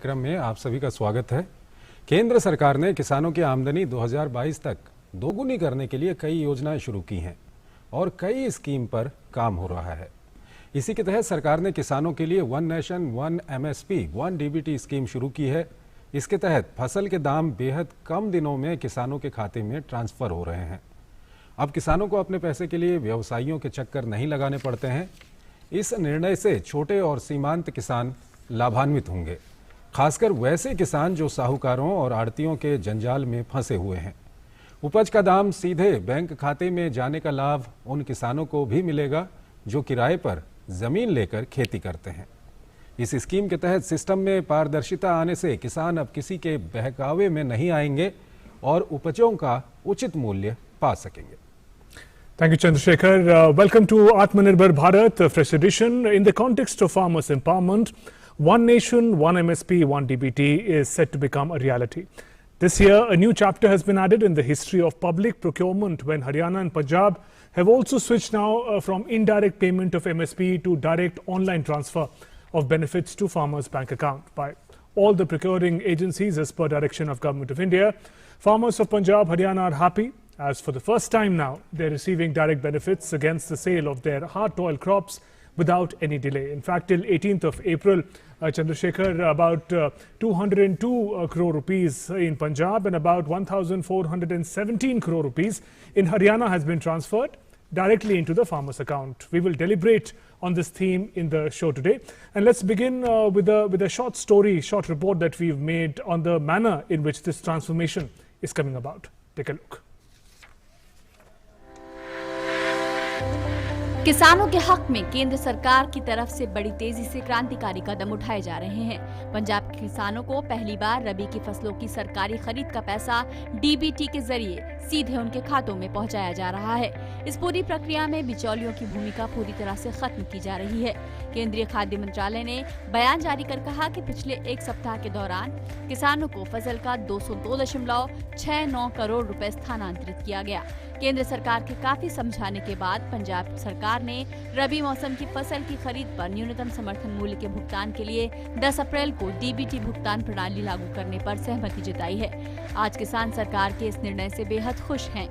कार्यक्रम में आप सभी का स्वागत है। केंद्र सरकार ने किसानों की आमदनी 2022 तक दोगुनी करने के लिए कई योजनाएं शुरू की हैं और कई स्कीम पर काम हो रहा है। इसी के तहत सरकार ने किसानों के लिए one nation one MSP one DBT scheme शुरू की है। इसके तहत फसल के दाम बेहद कम दिनों में किसानों के खाते में ट्रांसफर हो रहे हैं। अब किसानों को अपने पैसे के लिए व्यवसायियों के चक्कर नहीं लगाने पड़ते हैं। इस निर्णय से छोटे और सीमांत किसान लाभान्वित होंगे, खासकर वैसे किसान जो साहूकारों और आड़तियों के जंजाल में फंसे हुए हैं। उपज का दाम सीधे बैंक खाते में जाने का लाभ उन किसानों को भी मिलेगा जो किराए पर जमीन लेकर खेती करते हैं। इस स्कीम के तहत सिस्टम में पारदर्शिता आने से किसान अब किसी के बहकावे में नहीं आएंगे और उपजों का उचित मूल्य पा सकेंगे। Thank you, Chandrasekhar. Welcome to Atmanirbhar Bharat, a fresh edition. In the context of farmers' empowerment, One Nation, One MSP, One DBT is set to become a reality. This year, a new chapter has been added in the history of public procurement when Haryana and Punjab have also switched now from indirect payment of MSP to direct online transfer of benefits to farmers' bank account by all the procuring agencies as per direction of Government of India. Farmers of Punjab, Haryana are happy as for the first time now they're receiving direct benefits against the sale of their hard oil crops without any delay. In fact, till 18th of April, Chandrasekhar, about 202 crore rupees in Punjab and about 1,417 crore rupees in Haryana has been transferred directly into the farmer's account. We will deliberate on this theme in the show today. And let's begin with a short story, short report that we've made on the manner in which this transformation is coming about. Take a look. किसानों के हक में केंद्र सरकार की तरफ से बड़ी तेजी से क्रांतिकारी कदम उठाए जा रहे हैं। पंजाब के किसानों को पहली बार रबी की फसलों की सरकारी खरीद का पैसा डीबीटी के जरिए सीधे उनके खातों में पहुंचाया जा रहा है। इस पूरी प्रक्रिया में बिचौलियों की भूमिका पूरी तरह से खत्म की जा रही है। केंद्रीय खाद्य मंत्रालय ने बयान जारी कर कहा कि पिछले एक सप्ताह के दौरान किसानों को फसल का 202.69 करोड़ रुपए स्थानांतरित किया गया। केंद्र सरकार के काफी समझाने के बाद पंजाब सरकार ने रबी मौसम की फसल की खरीद पर न्यूनतम समर्थन मूल्य के भुगतान के लिए 10 अप्रैल को डीबीटी भुगतान प्रणाली लागू करने पर सहमति जताई है। आज किसान सरकार के इस निर्णय से बेहद खुश हैं।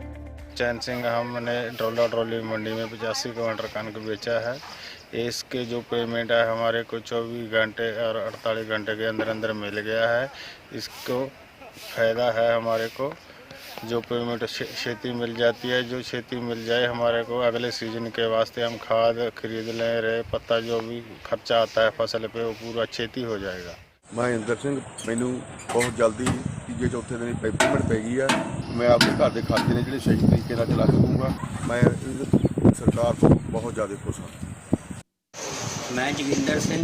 चैन सिंह, हमने डोला ट्रॉली मंडी में 85 क्विंटल कणक बेचा है। इसके जो पेमेंट है हमारे को 24 घंटे और 48 घंटे के अंदर अंदर मिल गया है। इसको फायदा है हमारे को, जो पेमेंट खेती मिल जाती है, जो खेती मिल जाए हमारे को अगले सीजन के वास्ते हम खाद खरीद लें, रहे पत्ता जो भी खर्चा आता है फसल पे वो पूरा खेती हो जाएगा। महेंद्र सिंह, मैनू बहुत जल्दी तीजे चौथे दिन पेमेंट पै गई है। मैं अपने घर के खाते ने जो सही तरीके से चला सकूँगा। मैं सरकार को बहुत ज़्यादा खुश हूँ। मैं जगिंदर सिंह,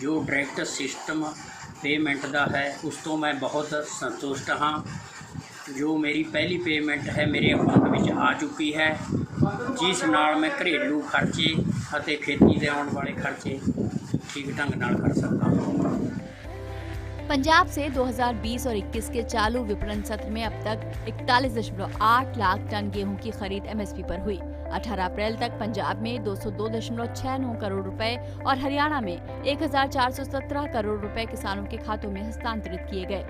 जो डायरैक्ट सिस्टम पेमेंट का है उस तो मैं बहुत संतुष्ट हाँ। जो मेरी पहली पेमेंट है मेरे अकाउंट में आ चुकी है, जिस नाल मैं घरेलू खर्चे और खेती के आने वाले खर्चे ठीक ढंग नाल कर सकता हूँ। पंजाब से 2020 और 21 के चालू विपणन सत्र में अब तक 41.8 लाख टन गेहूं की खरीद एमएसपी पर हुई। 18 अप्रैल तक पंजाब में 202.69 करोड़ रुपए और हरियाणा में 1,417 करोड़ रुपए किसानों के खातों में हस्तांतरित किए गए।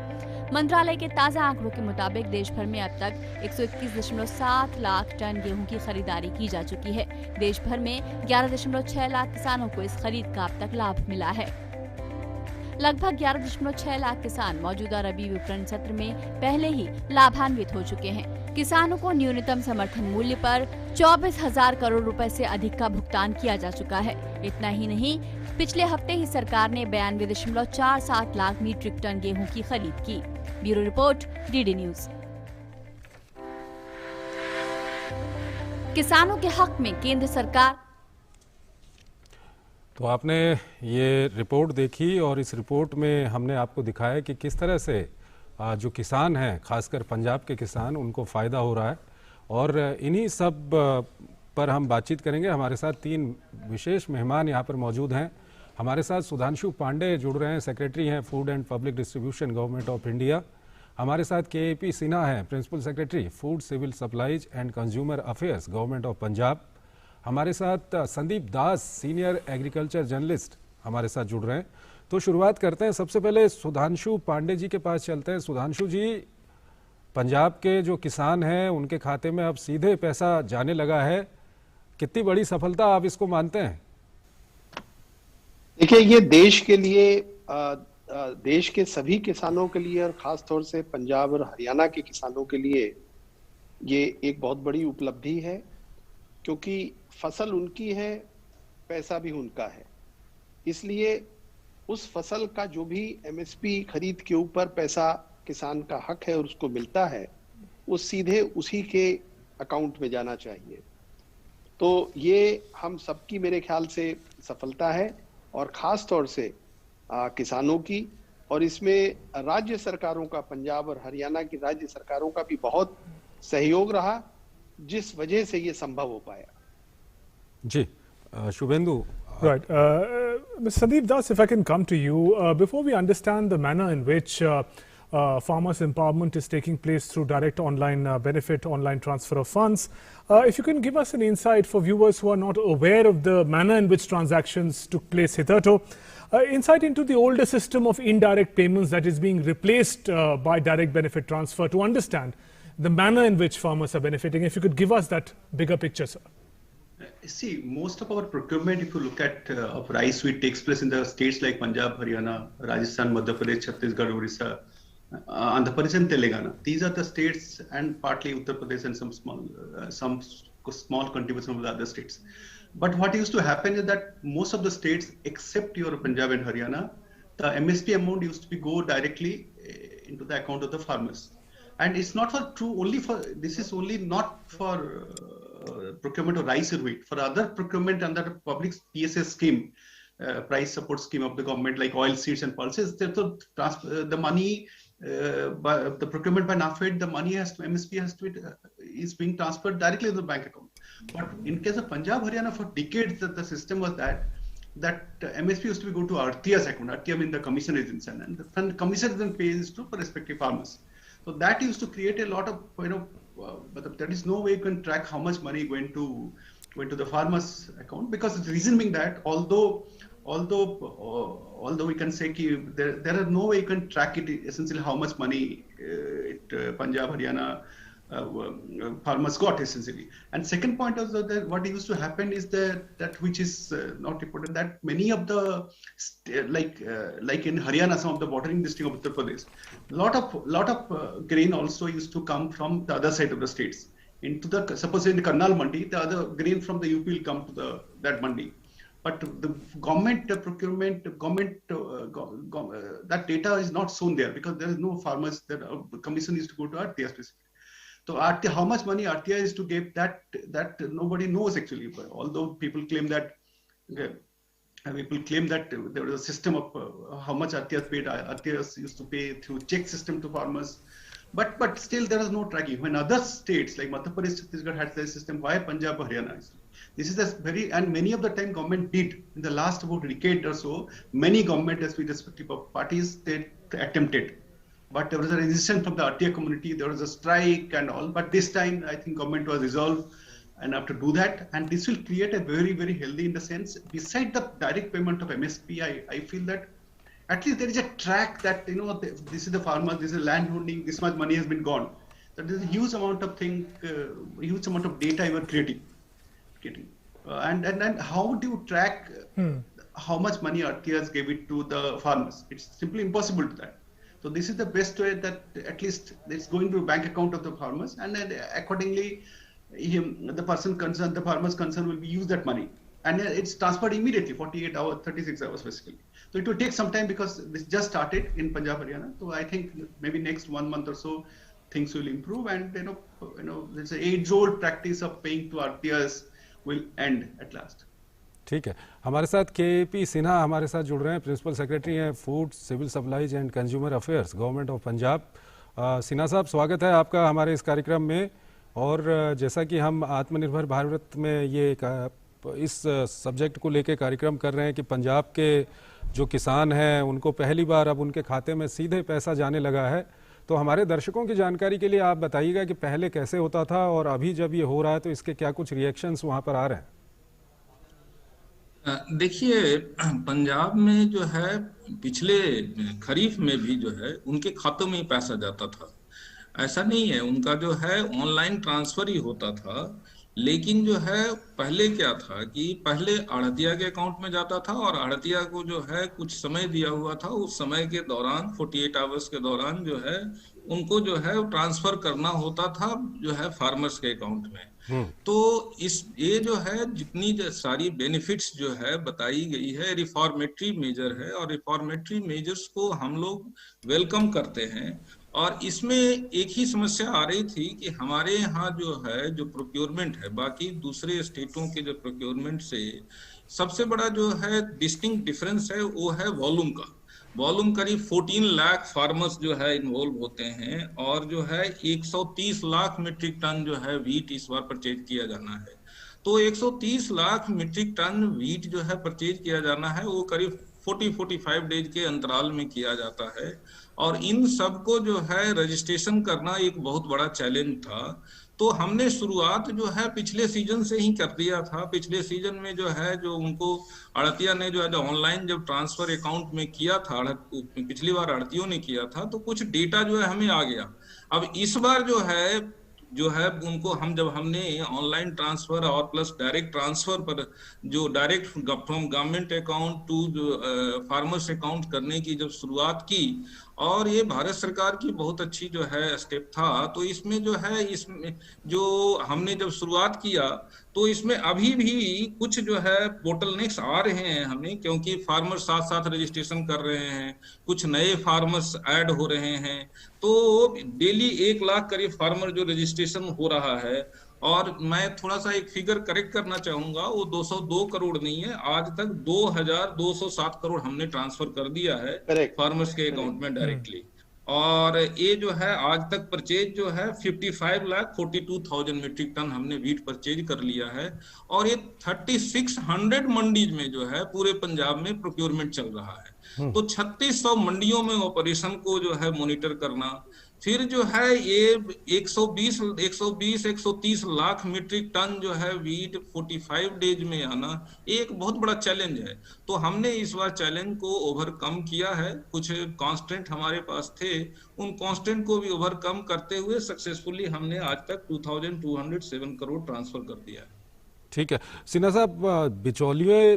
मंत्रालय के ताज़ा आंकड़ों के मुताबिक देश भर में अब तक 121.7 लाख टन गेहूं की खरीदारी की जा चुकी है। देश भर में 11.6 लाख किसानों को इस खरीद का अब तक लाभ मिला है। लगभग 11.6 लाख किसान मौजूदा रबी विपणन सत्र में पहले ही लाभान्वित हो चुके हैं। किसानों को न्यूनतम समर्थन मूल्य पर 24,000 करोड़ रुपए से अधिक का भुगतान किया जा चुका है। इतना ही नहीं, पिछले हफ्ते ही सरकार ने 92.47 लाख मीट्रिक टन गेहूं की खरीद की। Bureau report, DD news. किसानों के हक में केंद्र सरकार। तो आपने ये रिपोर्ट देखी और इस रिपोर्ट में हमने आपको दिखाया कि किस तरह से जो किसान हैं, खासकर पंजाब के किसान, उनको फ़ायदा हो रहा है। और इन्हीं सब पर हम बातचीत करेंगे। हमारे साथ 3 विशेष मेहमान यहाँ पर मौजूद हैं। हमारे साथ सुधांशु पांडे जुड़ रहे हैं, सेक्रेटरी हैं food and public distribution government of India. हमारे साथ के सिन्हा हैं, principal secretary food civil supplies and consumer affairs government of Punjab. हमारे साथ Sandeep Das, senior agriculture journalist हमारे साथ जुड़ रहे हैं। तो शुरुआत करते हैं, सबसे पहले सुधांशु पांडे जी के पास चलते हैं। सुधांशु जी, पंजाब के जो किसान हैं उनके खाते में अब सीधे पैसा जाने लगा है, कितनी बड़ी सफलता आप इसको मानते हैं? देखिए, ये देश के लिए देश के सभी किसानों के लिए और खास तौर से पंजाब और हरियाणा के किसानों के लिए ये एक बहुत बड़ी उपलब्धि है, क्योंकि फसल उनकी है, पैसा भी उनका है। इसलिए उस फसल का जो भी एमएसपी खरीद के ऊपर पैसा किसान का हक है और उसको मिलता है, वो सीधे उसी के अकाउंट में जाना चाहिए। तो ये हम सबकी मेरे ख्याल से सफलता है, और खास तौर से किसानों की, और इसमें राज्य सरकारों का, पंजाब और हरियाणा की राज्य सरकारों का भी बहुत सहयोग रहा, जिस वजह से ये संभव हो पाया। जी, Suvendu. Right. Mr. Sandeep Das, if I can come to you, before we understand the manner in which farmers' empowerment is taking place through direct online benefit, online transfer of funds, if you can give us an insight for viewers who are not aware of the manner in which transactions took place hitherto, insight into the older system of indirect payments that is being replaced by direct benefit transfer, to understand the manner in which farmers are benefiting. If you could give us that bigger picture, sir. See, most of our procurement, if you look at of rice wheat, takes place in the states like Punjab, Haryana, Rajasthan, Madhya Pradesh, Chhattisgarh, Orissa, Andhra Pradesh and Telangana. These are the states, and partly Uttar Pradesh and some small contribution of the other states. But what used to happen is that most of the states, except your Punjab and Haryana, the MSP amount used to go directly into the account of the farmers. And it's not for true only for, this is only not for procurement of rice or wheat. For other procurement under the public PSS scheme, price support scheme of the government, like oil seeds and pulses, the money, the procurement by NAFED, the money has to, MSP has to, is being transferred directly to the bank account. But in case of Punjab, Haryana, for decades, the system was that MSP used to go to Artiya's account. Artiya means the commission agents, and the commission then pays to respective farmers. So that used to create a lot of, but there is no way you can track how much money went to the farmer's account, because the reason being that although we can say there are no way you can track it essentially how much money Punjab, Haryana farmers got essentially. And second point is that what used to happen is that which is not reported, that many of the like in Haryana, some of the bordering district of Uttar Pradesh, lot of grain also used to come from the other side of the states into the, suppose in the Karnal Mandi, the other grain from the UP will come to that Mandi. But the government procurement, that data is not shown there, because there is no farmers. The commission used to go to Artiya specifically. So Artiya, how much money Artiya is to give, that nobody knows actually. But although people claim that there was a system of how much Artiya paid. Artiya used to pay through check system to farmers. But still there is no tracking. When other states like Madhya Pradesh, Chhattisgarh had their system, why Punjab, Haryana? This is and many of the time government did in the last about decade or so, many government as with respective parties, they attempted. But there was a resistance from the Artiya community, there was a strike and all. But this time I think government was resolved enough to do that. And this will create a very, very healthy in the sense, beside the direct payment of MSP, I feel that at least there is a track that, this is the farmer, this is land holding, this much money has been gone. So there is a huge amount of huge amount of data you are creating. And how do you track how much money Artiya's gave it to the farmers? It's simply impossible to that. So this is the best way, that at least it's going to bank account of the farmers, and then accordingly, the farmer's concern will be use that money. And it's transferred immediately, 48 hours, 36 hours basically. So it will take some time, because this just started in Punjab, Haryana. So I think maybe next 1 month or so, things will improve, and there's an age-old practice of paying to Artiyas will end at last. ठीक है, हमारे साथ KP Sinha हमारे साथ जुड़ रहे हैं, principal secretary हैं food, civil supplies and consumer affairs, government of Punjab. Sinha साहब, स्वागत है आपका हमारे इस कार्यक्रम में। और जैसा कि हम आत्मनिर्भर भारत में ये इस सब्जेक्ट को लेके कार्यक्रम कर रहे हैं कि पंजाब के जो किसान हैं उनको पहली बार अब उनके खाते में सीधे पैसा जाने लगा है, तो हमारे दर्शकों की जानकारी के लिए आप बताइएगा कि पहले कैसे होता था और अभी जब ये हो रहा है तो इसके क्या कुछ रिएक्शंस वहाँ पर आ रहे हैं। देखिए, पंजाब में जो है पिछले खरीफ में भी जो है उनके खातों में ही पैसा जाता था। ऐसा नहीं है, उनका जो है ऑनलाइन ट्रांसफर ही होता था। लेकिन जो है पहले क्या था कि पहले आढ़तिया के अकाउंट में जाता था और आढ़तिया को जो है कुछ समय दिया हुआ था, उस समय के दौरान 48 आवर्स के दौरान जो है उनको जो है ट्रांसफर करना होता था जो है फार्मर्स के अकाउंट में। तो इस ये जो है जितनी सारी बेनिफिट्स जो है बताई गई है, रिफॉर्मेटरी मेजर है और रिफॉर्मेटरी मेजर्स को हम लोग वेलकम करते हैं। और इसमें एक ही समस्या आ रही थी कि हमारे यहाँ जो है जो प्रोक्योरमेंट है बाकी दूसरे स्टेटों के जो प्रोक्योरमेंट से सबसे बड़ा जो है डिस्टिंक्ट डिफरेंस है वो है वॉल्यूम का। वॉल्यूम करीब 14 लाख फार्मर्स जो है इन्वॉल्व होते हैं और जो है 130 लाख मीट्रिक टन जो है व्हीट इस बार परचेज किया जाना है। तो 130 लाख मीट्रिक टन व्हीट जो है परचेज किया जाना है वो करीब 40-45 डेज के अंतराल में किया जाता है। और इन सबको जो है रजिस्ट्रेशन करना एक बहुत बड़ा चैलेंज था। तो हमने शुरुआत जो है पिछले सीजन से ही कर दिया था। पिछले सीजन में जो है जो उनको आढ़तिया ने जो है ऑनलाइन जब ट्रांसफर अकाउंट में किया था, पिछली बार आढ़तियों ने किया था, तो कुछ डेटा जो है हमें आ गया। अब इस बार जो है उनको जब हमने ऑनलाइन ट्रांसफर और प्लस डायरेक्ट ट्रांसफर पर जो direct from government account to farmers account करने की जब शुरुआत की, और ये भारत सरकार की बहुत अच्छी जो है स्टेप था। तो इसमें जो है इसमें जो हमने जब शुरुआत किया तो इसमें अभी भी कुछ जो है बोटलनेक्स आ रहे हैं हमें, क्योंकि फार्मर्स साथ साथ रजिस्ट्रेशन कर रहे हैं, कुछ नए फार्मर्स ऐड हो रहे हैं। तो डेली 1 लाख करीब फार्मर जो रजिस्ट्रेशन हो रहा है। और मैं थोड़ा सा एक फिगर करेक्ट करना चाहूंगा, वो 202 करोड़ नहीं है, आज तक 2207 करोड़ हमने ट्रांसफर कर दिया है फार्मर्स के अकाउंट में डायरेक्टली। और ये जो है आज तक परचेज जो है 55,42,000 मीट्रिक टन हमने व्हीट परचेज कर लिया है। और ये 3600 मंडीज में जो है पूरे पंजाब में प्रोक्योरमेंट चल रहा है। तो 3600 मंडियों में ऑपरेशन को जो है मॉनिटर करना, फिर जो है ये 120-130 लाख मीट्रिक टन जो है व्हीट 45 डेज में आना, एक बहुत बड़ा चैलेंज है। तो हमने इस बार चैलेंज को ओवरकम किया है। कुछ कांस्टेंट हमारे पास थे, उन कांस्टेंट को भी ओवरकम करते हुए सक्सेसफुली हमने आज तक 2207 करोड़ ट्रांसफर कर दिया है। ठीक है सिन्हा साहब, बिचौलिए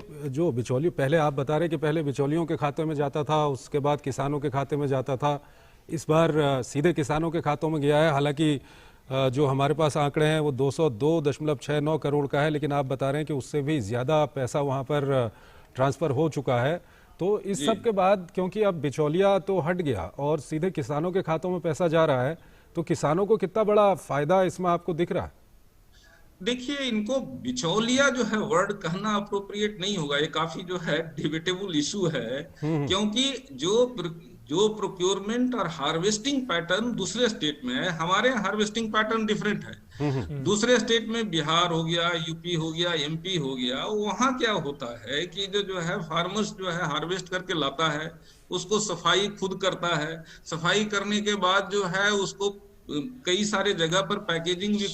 पहले आप बता रहे कि पहले बिचौलियों के खाते में जाता था, उसके बाद किसानों के खाते में जाता था, इस बार सीधे किसानों के खातों में गया है। हालांकि जो हमारे पास आंकड़े हैं वो 202.69 करोड़ का है, लेकिन आप बता रहे हैं कि उससे भी ज़्यादा पैसा वहां पर ट्रांसफ़र हो चुका है। तो इस सब के बाद क्योंकि अब बिचौलिया तो हट गया और सीधे किसानों के खातों में पैसा जा रहा है, तो किसानों को कितना बड़ा फायदा इसमें आपको दिख रहा है? देखिए, इनको बिचौलिया जो है वर्ड कहना अप्रोप्रिएट नहीं होगा, ये काफी जो है डिबेटेबल इशू है। क्योंकि जो प्रोक्योरमेंट और हार्वेस्टिंग पैटर्न दूसरे स्टेट में है, हमारे हार्वेस्टिंग पैटर्न डिफरेंट है। दूसरे स्टेट में बिहार हो गया, यूपी हो गया, एमपी हो गया, वहां क्या होता है कि जो है फार्मर्स जो है हार्वेस्ट करके लाता है, उसको सफाई खुद करता है, सफाई करने के बाद जो है उसको कई सारे जगह पर पैकेजिंग भी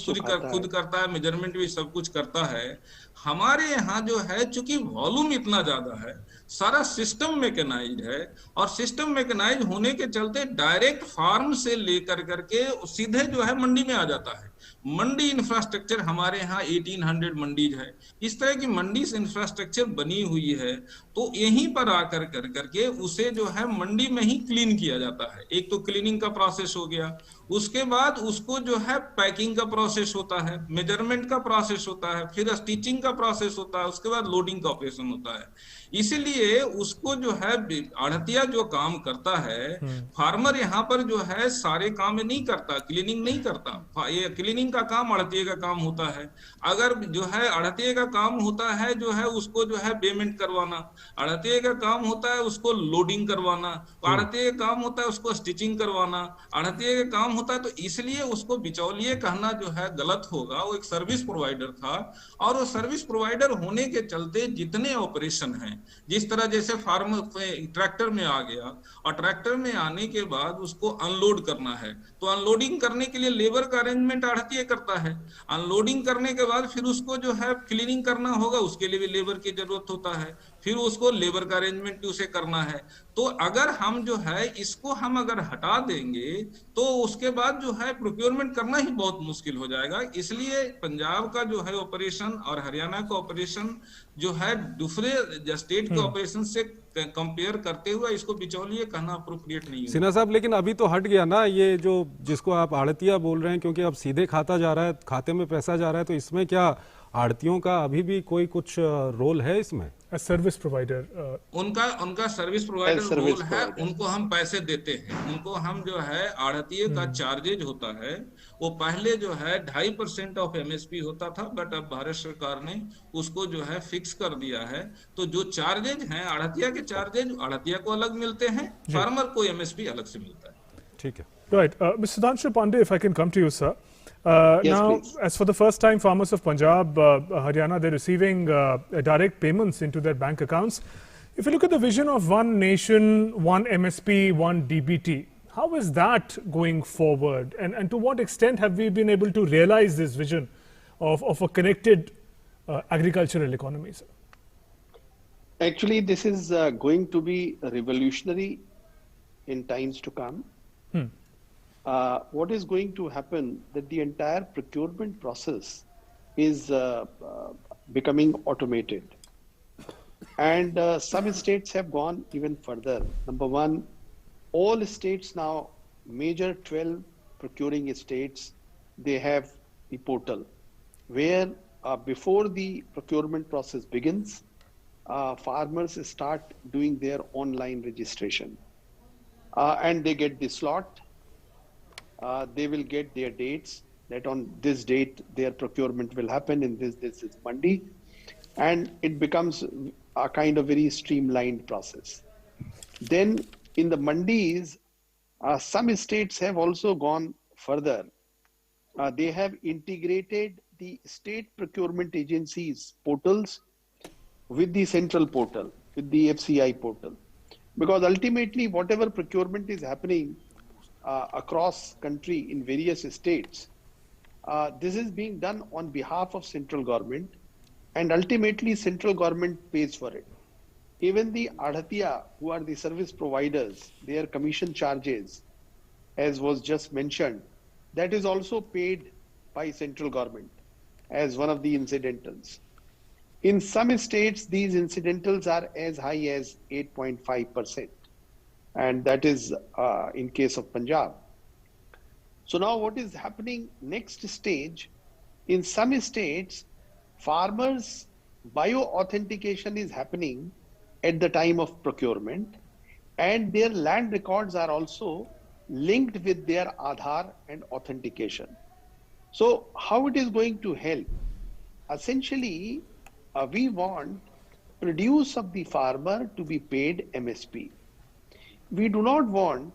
खुद करता है, मेजरमेंट भी सब कुछ करता है। हमारे यहाँ जो है चूंकि वॉल्यूम इतना ज्यादा है, सारा सिस्टम मैकेनाइज्ड है, और सिस्टम मैकेनाइज्ड होने के चलते डायरेक्ट फार्म से लेकर करके सीधे जो है मंडी में आ जाता है। मंडी इंफ्रास्ट्रक्चर हमारे यहाँ 1800 मंडीज है। इस तरह की मंडी इंफ्रास्ट्रक्चर बनी हुई है, तो यहीं पर आकर करके उसे जो है मंडी में ही क्लीन किया जाता है। एक तो क्लीनिंग का प्रोसेस हो गया, उसके बाद उसको जो है पैकिंग का प्रोसेस होता है, मेजरमेंट का प्रोसेस होता है, फिर स्टिचिंग का प्रोसेस होता है, उसके बाद लोडिंग का ऑपरेशन होता है। इसीलिए उसको जो है आढ़तिया जो काम करता है, फार्मर यहाँ पर जो है सारे काम नहीं करता, क्लीनिंग नहीं करता। ये क्लीनिंग का काम आढ़तिया का काम होता है। अगर जो है आढ़तिया का काम होता है जो है उसको जो है पेमेंट करवाना, आढ़तिया का काम होता है उसको लोडिंग करवाना, आढ़तिया का काम होता है उसको स्टिचिंग करवाना, आढ़तिया का काम होता है। तो तो इसलिए उसको बिचौलिए कहना जो है गलत होगा। वो एक सर्विस प्रोवाइडर था, और वो सर्विस प्रोवाइडर होने के चलते जितने ऑपरेशन हैं, जिस तरह जैसे फार्म ट्रैक्टर में आ गया, और ट्रैक्टर में आने के बाद उसको अनलोड करना है, तो अनलोडिंग करने के लिए लेबर का अरेंजमेंट आढ़तिया करता है। अनलोडिंग करने के बाद फिर उसको जो है क्लीनिंग करना होगा, उसके लिए भी लेबर की जरूरत होता है, फिर उसको लेबर का अरेंजमेंट उसे करना है। तो अगर हम जो है इसको हम अगर हटा देंगे तो उसके बाद जो है प्रोक्योरमेंट करना ही बहुत मुश्किल हो जाएगा। इसलिए पंजाब का जो है ऑपरेशन और हरियाणा का ऑपरेशन जो है दूसरे स्टेट के ऑपरेशन से कंपेयर करते हुए इसको बिचौलिए कहना अप्रोप्रिएट नहीं है। सिन्हा साहब, लेकिन अभी तो हट गया ना ये जो जिसको आप आड़तिया बोल रहे हैं, क्योंकि अब सीधे खाता जा रहा है, खाते में पैसा जा रहा है, तो इसमें क्या आड़तियों का अभी भी कोई कुछ रोल है इसमें? सर्विस प्रोवाइडर उनका सर्विस प्रोवाइडर रोल है, उनको हम पैसे देते हैं, उनको हम जो है आढ़तिये का चार्जेज होता है, वो पहले जो है 2.5% ऑफ एमएसपी होता था, बट अब भारत सरकार ने उसको जो है फिक्स कर दिया है। तो जो चार्जेज हैं आढ़तिया के चार्जेज आढ़तिया को अलग मिलते हैं, फार्मर को एमएसपी अलग से मिलता है। ठीक है, right. Mr. Sudhanshu Pandey, if I can come to you, sir. Yes, now, please. as for the first time, farmers of Punjab, Haryana, they're receiving direct payments into their bank accounts. If you look at the vision of one nation, one MSP, one DBT, how is that going forward? And to what extent have we been able to realize this vision of a connected agricultural economy, sir? Actually, this is going to be revolutionary in times to come. What is going to happen that the entire procurement process is becoming automated, and some states have gone even further. Number one, all states now, major 12 procuring states, they have the portal where before the procurement process begins, farmers start doing their online registration, and they get the slot. They will get their dates that on this date their procurement will happen in this is Mandi, and it becomes a kind of very streamlined process. Then in the Mandis, some states have also gone further. They have integrated the state procurement agencies portals with the central portal, with the FCI portal, because ultimately whatever procurement is happening across country in various states, this is being done on behalf of central government, and ultimately central government pays for it. Even the Adhatiya, who are the service providers, their commission charges, as was just mentioned, that is also paid by central government as one of the incidentals. In some states, these incidentals are as high as 8.5%. And that is in case of Punjab. So now what is happening next stage, in some states, farmers bio-authentication is happening at the time of procurement, and their land records are also linked with their Aadhaar and authentication. So how it is going to help? Essentially, we want produce of the farmer to be paid MSP. We do not want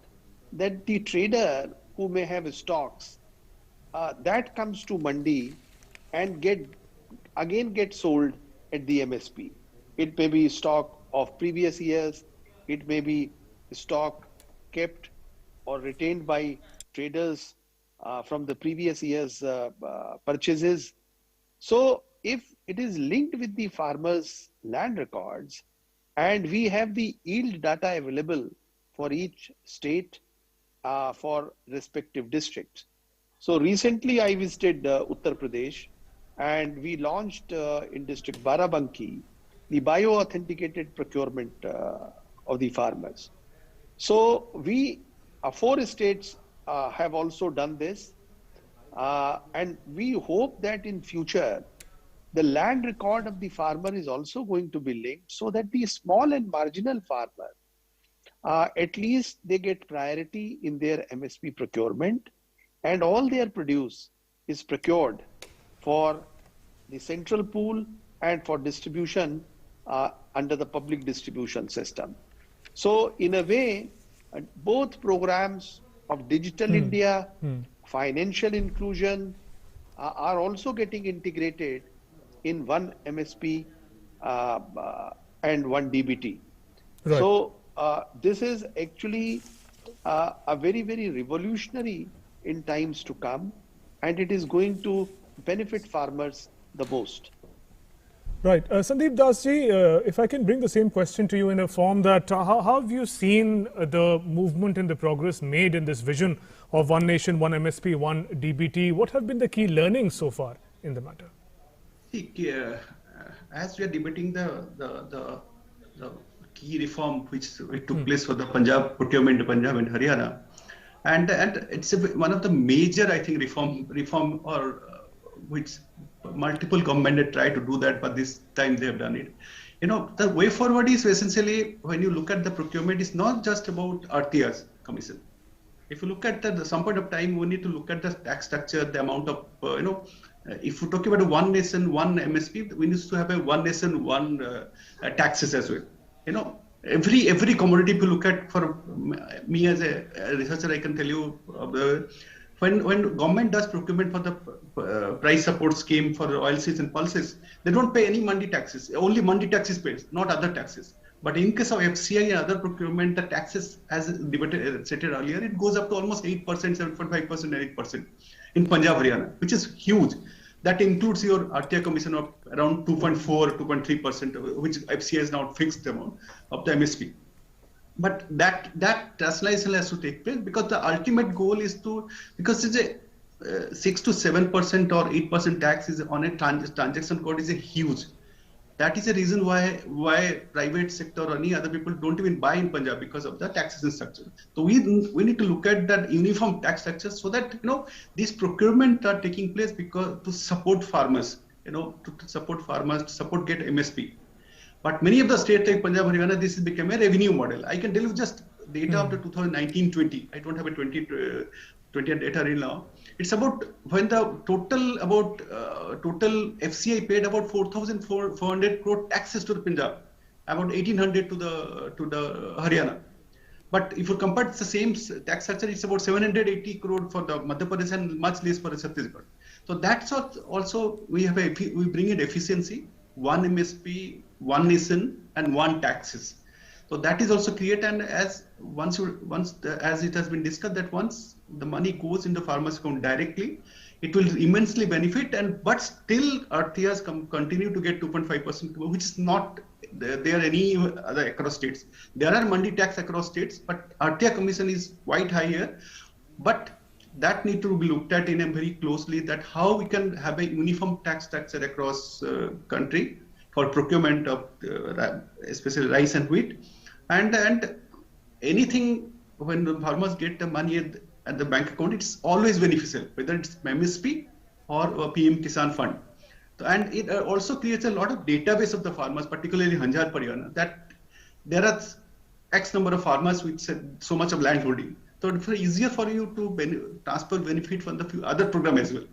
that the trader who may have stocks that comes to Mandi and get sold at the MSP. It may be stock of previous years, it may be stock kept or retained by traders from the previous year's purchases. So if it is linked with the farmer's land records, and we have the yield data available for each state, for respective districts. So recently I visited Uttar Pradesh, and we launched in district Barabanki the bio-authenticated procurement of the farmers. So we, 4 states have also done this, and we hope that in future the land record of the farmer is also going to be linked, so that the small and marginal farmer, at least they get priority in their MSP procurement, and all their produce is procured for the central pool and for distribution under the public distribution system. So in a way, both programs of Digital India financial inclusion are also getting integrated in one MSP and one DBT. Right. So this is actually a very, very revolutionary in times to come, and it is going to benefit farmers the most. Right. Sandeep Das ji, if I can bring the same question to you in a form that how have you seen the movement and the progress made in this vision of one nation, one MSP, one DBT? What have been the key learnings so far in the matter? As we are debating the key reform which took place for the Punjab procurement, Punjab and Haryana, and it's one of the major, I think, reform or which multiple government had tried to do that, but this time they have done it. You know, the way forward is essentially, when you look at the procurement, it's not just about RTRs commission. If you look at some point of time, we need to look at the tax structure, the amount of if we talk about a one nation, one MSP, we need to have a one nation, one taxes as well. You know, every commodity, if you look at, for me as a researcher, I can tell you, when government does procurement for the price support scheme for oilseeds and pulses, they don't pay any mandi taxes. Only mandi tax is paid, not other taxes. But in case of FCI and other procurement, the taxes, as stated earlier, it goes up to almost 8%, 7.5%, and 8% in Punjab, Haryana, which is huge. That includes your RTI commission of around 2.4, 2.3%, which FCI is now fixed amount of the MSP. But that rationalization has to take place, because the ultimate goal is to, because it's a 6 to 7% or 8% tax is on a transaction code is a huge. That is the reason why private sector or any other people don't even buy in Punjab, because of the taxation structure. So we need to look at that uniform tax structure, so that these procurement are taking place because to support farmers, to support farmers, to support get MSP. But many of the states like Punjab, Haryana, this has become a revenue model. I can tell you just data of the 2019-20. I don't have a 20 data right now. It's about when the total FCI paid about 4,400 crore taxes to the Punjab, about 1,800 to the Haryana. But if you compare the same tax structure, it's about 780 crore for the Madhya Pradesh and much less for the Chhattisgarh. So that's what also we bring in efficiency, one MSP, one nation, and one taxes. So that is also create, and as it has been discussed, that once the money goes into farmers' account directly, it will immensely benefit. But still, RTRs continue to get 2.5%, which is not there any other across states. There are mandi tax across states, but RTR commission is quite high here. But that need to be looked at in a very closely, that how we can have a uniform tax structure across country for procurement of especially rice and wheat, and anything when the farmers get the money at the bank account, it's always beneficial, whether it's MSP or a PM Kisan Fund. And it also creates a lot of database of the farmers, particularly Hanjar Haryana, that there are X number of farmers with so much of land holding. So it's easier for you to transfer benefit from the other program as well.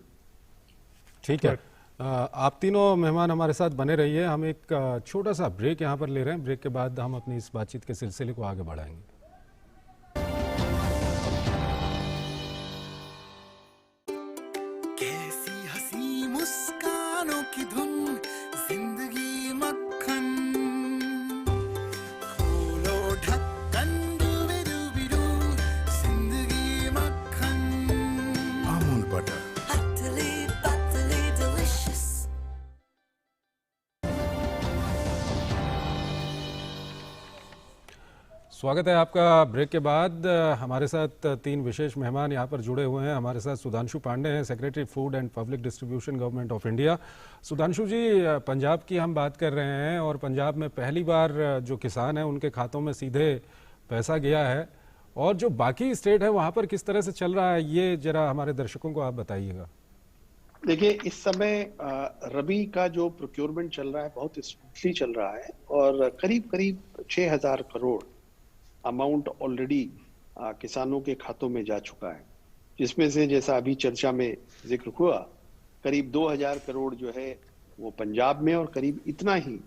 ठीक है, आप तीनों मेहमान हमारे साथ बने रहिए। हम एक छोटा सा ब्रेक यहाँ पर ले रहे हैं। ब्रेक के बाद हम अपनी इस बातचीत के सिलसिले को आगे बढ़ाएंगे। कैसी हंसी मुस्कानों की धुन, जिंदगी मक्खन, खोलो ढक्कन डूबी-डूबी-डू, जिंदगी मक्खन, अमूल बटर, पतली डिलिशियस। स्वागत है आपका ब्रेक के बाद। हमारे साथ तीन विशेष मेहमान यहाँ पर जुड़े हुए हैं। हमारे साथ सुधांशु पांडे हैं, secretary food and public distribution government of India. Sudhanshu ji, Punjab की हम बात कर रहे हैं और पंजाब में पहली बार जो किसान हैं उनके खातों में सीधे पैसा गया है, और जो बाकी स्टेट है वहाँ पर किस तरह से चल रहा है, ये जरा हमारे दर्शकों को आप बताइएगा। देखिए, इस समय रबी का जो प्रोक्योरमेंट चल रहा है बहुत स्मूथली चल रहा है, और करीब करीब 6,000 करोड़ अमाउंट ऑलरेडी किसानों के खातों में जा चुका है, जिसमें से जैसा अभी चर्चा में जिक्र हुआ, करीब 2,000 करोड़ जो है वो पंजाब में, और करीब इतना ही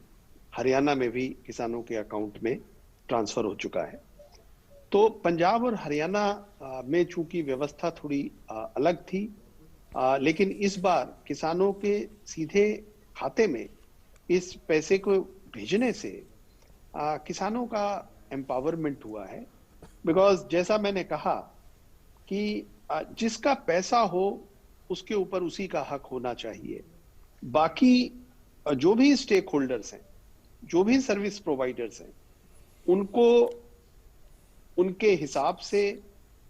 हरियाणा में भी किसानों के अकाउंट में ट्रांसफर हो चुका है। तो पंजाब और हरियाणा में चूंकि व्यवस्था थोड़ी अलग थी, लेकिन इस बार किसानों के सीधे खाते में इस पैसे को भेजने से किसानों का एम्पावरमेंट हुआ है। बिकॉज जैसा मैंने कहा कि जिसका पैसा हो उसके ऊपर उसी का हक होना चाहिए। बाकी जो भी स्टेक होल्डर्स हैं, जो भी सर्विस प्रोवाइडर्स हैं, उनको उनके हिसाब से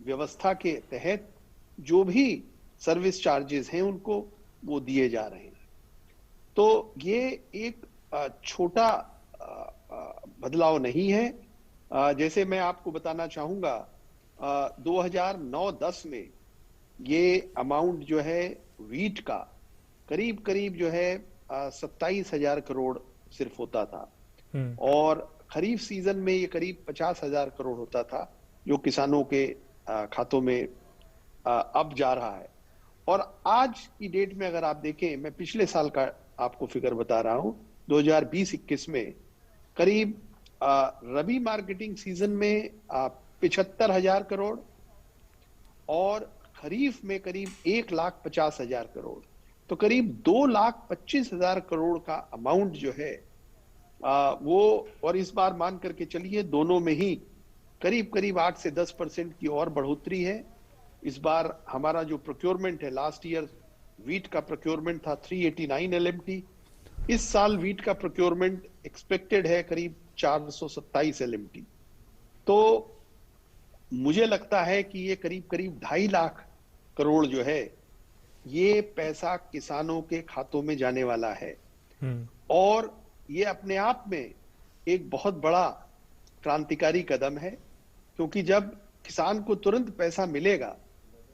व्यवस्था के तहत जो भी सर्विस चार्जेस हैं उनको वो दिए जा रहे हैं। तो ये एक छोटा बदलाव नहीं है। जैसे मैं आपको बताना चाहूंगा, 2009-10 में ये अमाउंट जो है वीट का करीब करीब जो है 27,000 करोड़ सिर्फ होता था, और खरीफ सीजन में ये करीब 50,000 करोड़ होता था, जो किसानों के खातों में अब जा रहा है। और आज की डेट में अगर आप देखें, मैं पिछले साल का आपको फिगर बता रहा हूं, 2020-21 में करीब रबी मार्केटिंग सीजन में 75,000 करोड़ और खरीफ में करीब 1,50,000 करोड़, तो करीब 2,25,000 करोड़ का अमाउंट जो है वो, और इस बार मान करके चलिए दोनों में ही करीब करीब 8 से 10% की और बढ़ोतरी है। इस बार हमारा जो प्रोक्योरमेंट है, लास्ट ईयर वीट का प्रोक्योरमेंट था 389 LMT, इस साल वीट का प्रोक्योरमेंट एक्सपेक्टेड है करीब 427 LMT। तो मुझे लगता है कि ये करीब करीब 2.5 लाख करोड़ जो है ये पैसा किसानों के खातों में जाने वाला है, और ये अपने आप में एक बहुत बड़ा क्रांतिकारी कदम है, क्योंकि जब किसान को तुरंत पैसा मिलेगा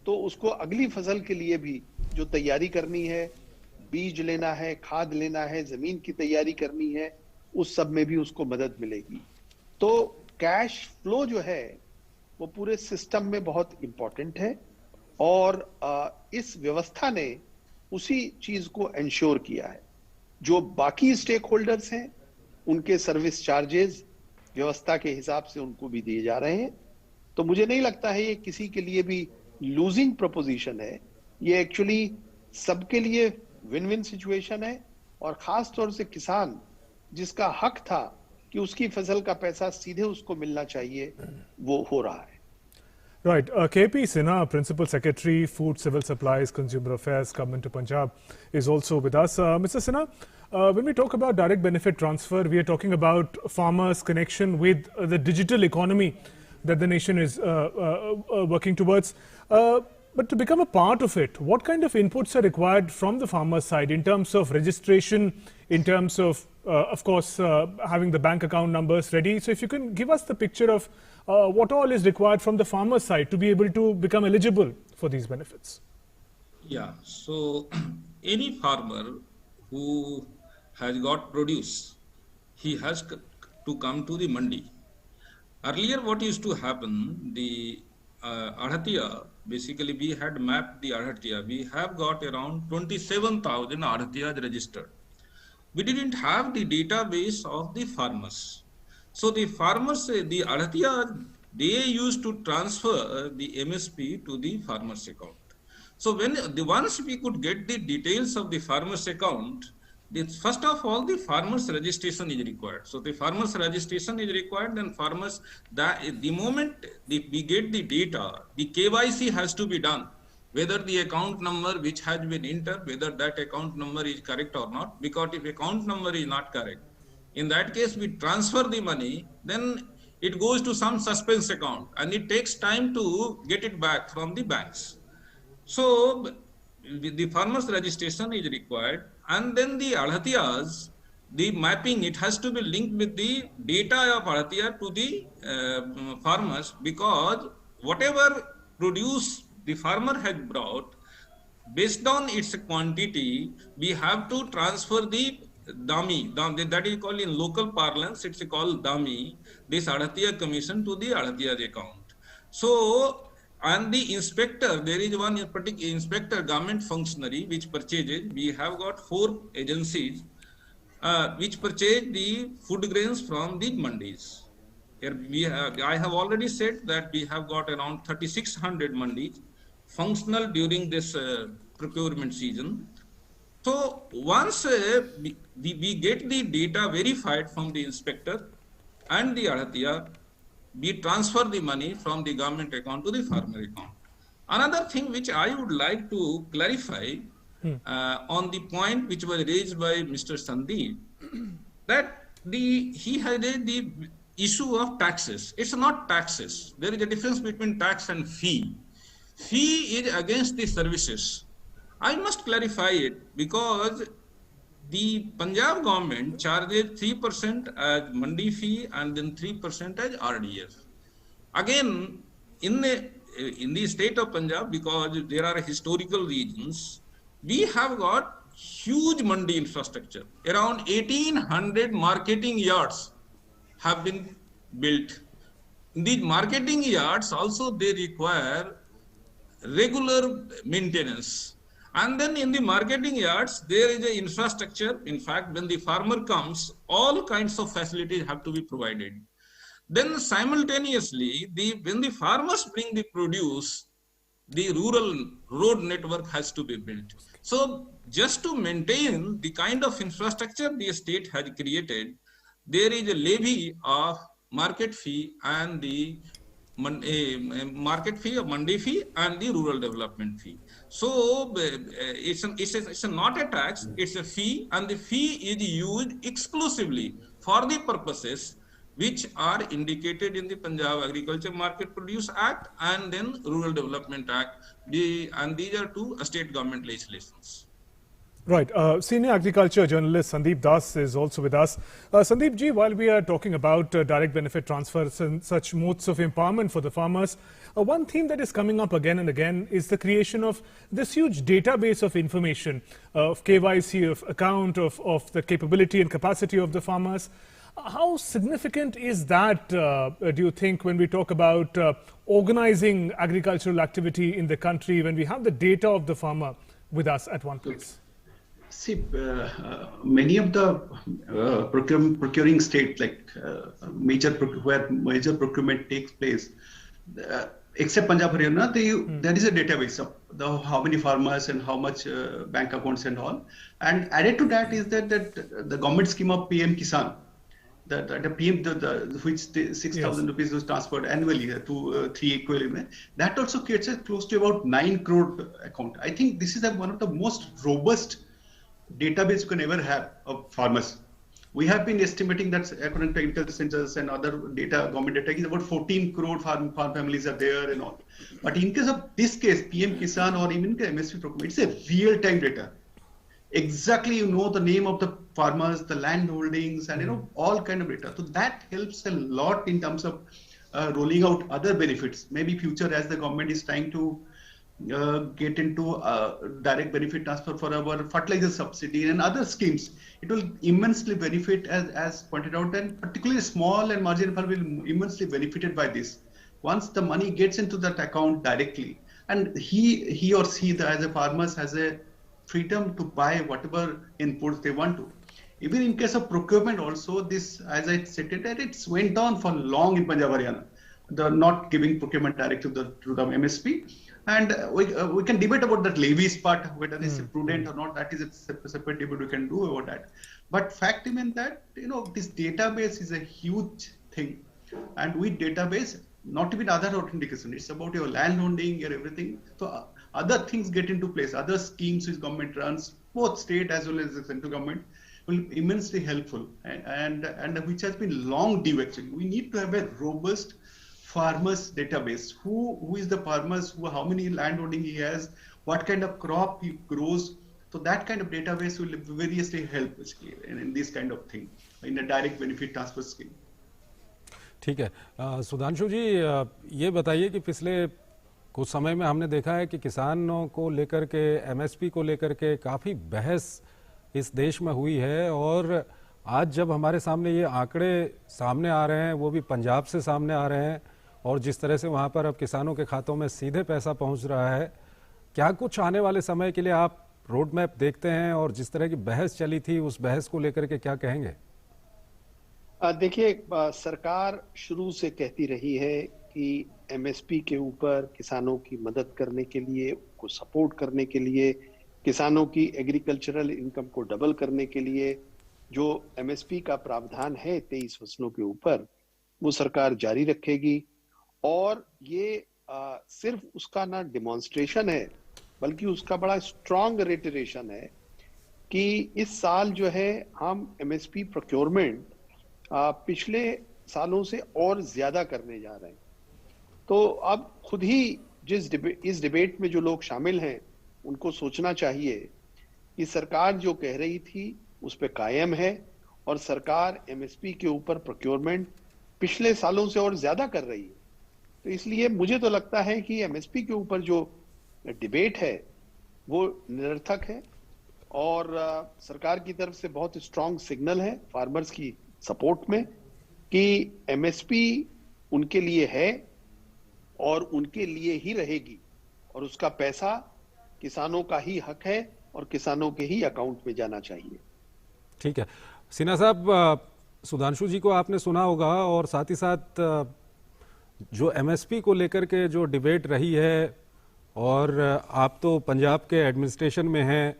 तो उसको अगली फसल के लिए भी जो तैयारी करनी है, बीज लेना है, खाद लेना है, जमीन की तैयारी करनी है, उस सब में भी उसको मदद मिलेगी। तो कैश फ्लो जो है वो पूरे सिस्टम में बहुत इंपॉर्टेंट है, और इस व्यवस्था ने उसी चीज को एंश्योर किया है। जो बाकी स्टेक होल्डर्स हैं उनके सर्विस चार्जेस व्यवस्था के हिसाब से उनको भी दिए जा रहे हैं। तो मुझे नहीं लगता है ये किसी के लिए भी लूजिंग प्रोपोजिशन है, ये एक्चुअली सबके लिए विन विन सिचुएशन है, और खास तौर से किसान जिसका हक था कि उसकी फसल का पैसा सीधे उसको मिलना चाहिए, वो हो रहा है। Right. KP Sinha, Principal Secretary, Food, Civil Supplies, Consumer Affairs, Government of Punjab, is also with us. Mr. Sinha, when we talk about direct benefit transfer, we are talking about farmers' connection with the digital economy that the nation is working towards. But to become a part of it, what kind of inputs are required from the farmer side in terms of registration, in terms of course, having the bank account numbers ready? So if you can give us the picture of what all is required from the farmer side to be able to become eligible for these benefits. Yeah, so any farmer who has got produce, he has to come to the mandi. Earlier what used to happen, the Adhatiya, basically we had mapped the Adhatiya. We have got around 27,000 Adhatiyas registered. We didn't have the database of the farmers. So the farmers, the Adhatiyas, they used to transfer the MSP to the farmer's account. So once we could get the details of the farmer's account, first of all, the farmer's registration is required. So the farmer's registration is required, then farmers, the moment we get the data, the KYC has to be done, whether the account number which has been entered, whether that account number is correct or not, because if account number is not correct, in that case we transfer the money, then it goes to some suspense account and it takes time to get it back from the banks. So the farmer's registration is required, and then the Adhatiyas, the mapping, it has to be linked with the data of Adhatiya to the farmers, because whatever produce the farmer has brought, based on its quantity, we have to transfer the Dami, that is called in local parlance, it's called Dami, this Adhatiya commission to the Adhatiya's account. So, and the inspector, there is one particular inspector, government functionary, which purchases, we have got 4 agencies which purchase the food grains from the mandis. I have already said that we have got around 3,600 mandis functional during this procurement season. So once we get the data verified from the inspector and the Adhatiya, we transfer the money from the government account to the farmer account. Another thing which I would like to clarify on the point which was raised by Mr. Sandeep, that he had raised the issue of taxes. It's not taxes. There is a difference between tax and fee. Fee is against the services. I must clarify it because the Punjab government charges 3% as mandi fee and then 3% as RDF. Again, in the state of Punjab, because there are historical regions, we have got huge mandi infrastructure. Around 1,800 marketing yards have been built. In these marketing yards also they require regular maintenance. And then in the marketing yards, there is an infrastructure. In fact, when the farmer comes, all kinds of facilities have to be provided. Then simultaneously, when the farmers bring the produce, the rural road network has to be built. So just to maintain the kind of infrastructure the state has created, there is a levy of market fee and the market fee, a mandi fee, and the rural development fee. So it's not a tax, it's a fee, and the fee is used exclusively for the purposes which are indicated in the Punjab Agriculture Market Produce Act and then Rural Development Act, and these are two state government legislations. Right. Senior agriculture journalist Sandeep Das is also with us. Sandeep ji, while we are talking about direct benefit transfers and such modes of empowerment for the farmers, one theme that is coming up again and again is the creation of this huge database of information, of KYC, of account, of the capability and capacity of the farmers. How significant is that, do you think, when we talk about organizing agricultural activity in the country, when we have the data of the farmer with us at one place? See, many of the procuring states, like where major procurement takes place, except Punjab, Haryana, there is a database of how many farmers and how much bank accounts and all. And added to that is that the government scheme of PM Kisan, the PM, which 6,000 rupees was transferred annually to 3 equivalent, that also creates close to about 9 crore account. I think this is one of the most robust database you can ever have of farmers. We have been estimating that according to agriculture centers and other data, government data, is about 14 crore farm families are there and all. But in case of this case, PM Kisan or even MSP procurement, it's a real-time data. Exactly, you know the name of the farmers, the land holdings, and all kind of data. So that helps a lot in terms of rolling out other benefits. Maybe future, as the government is trying to get into direct benefit transfer for our fertilizer subsidy and other schemes, it will immensely benefit, as pointed out, and particularly small and marginal farmers will immensely benefited by this. Once the money gets into that account directly, and he or she, as a farmers, has a freedom to buy whatever inputs they want to. Even in case of procurement also, this, as I stated, that it's went on for long in Punjab, Haryana, the not giving procurement direct to the MSP. And we can debate about that levies part, whether it's prudent or not. That is a separate debate we can do about that. But fact remains that, this database is a huge thing. And with database, not even other authentication, it's about your landholding, your everything. So other things get into place, other schemes which government runs, both state as well as the central government, will be immensely helpful, and which has been long due actually. We need to have a robust farmers database. Who is the farmers, how many landholding he has, what kind of crop he grows. So that kind of database will variously help basically in this kind of thing, in a direct benefit transfer scheme. ठीक है। सुधांशु जी, ये बताइए कि पिछले कुछ समय में हमने देखा है कि किसानों को लेकर के, एमएसपी को लेकर के काफ़ी बहस इस देश में हुई है, और आज जब हमारे सामने ये आंकड़े सामने आ रहे हैं, वो भी पंजाब से सामने आ रहे हैं, और जिस तरह से वहाँ पर अब किसानों के खातों में सीधे पैसा पहुँच रहा है, क्या कुछ आने वाले समय के लिए आप रोड मैप देखते हैं, और जिस तरह की बहस चली थी उस बहस को लेकर के क्या कहेंगे? देखिए, सरकार शुरू से कहती रही है कि एमएसपी के ऊपर किसानों की मदद करने के लिए, उनको सपोर्ट करने के लिए, किसानों की एग्रीकल्चरल इनकम को डबल करने के लिए जो एमएसपी का प्रावधान है 23 फसलों के ऊपर, वो सरकार जारी रखेगी। और ये सिर्फ उसका ना डिमॉन्स्ट्रेशन है, बल्कि उसका बड़ा स्ट्रांग रेटरेशन है कि इस साल जो है हम एमएसपी प्रोक्योरमेंट पिछले सालों से और ज्यादा करने जा रहे हैं। तो अब खुद ही इस डिबेट में जो लोग शामिल हैं उनको सोचना चाहिए कि सरकार जो कह रही थी उस पे कायम है, और सरकार एमएसपी के ऊपर प्रोक्योरमेंट पिछले सालों से और ज्यादा कर रही है। तो इसलिए मुझे तो लगता है कि एमएसपी के ऊपर जो डिबेट है वो निरर्थक है, और सरकार की तरफ से बहुत स्ट्रांग सिग्नल है फार्मर्स की सपोर्ट में कि एमएसपी उनके लिए है और उनके लिए ही रहेगी, और उसका पैसा किसानों का ही हक है और किसानों के ही अकाउंट में जाना चाहिए। ठीक है सिन्हा साहब, सुधांशु जी को आपने सुना होगा, और साथ ही साथ जो एमएसपी को लेकर के जो डिबेट रही है, और आप तो पंजाब के एडमिनिस्ट्रेशन में हैं,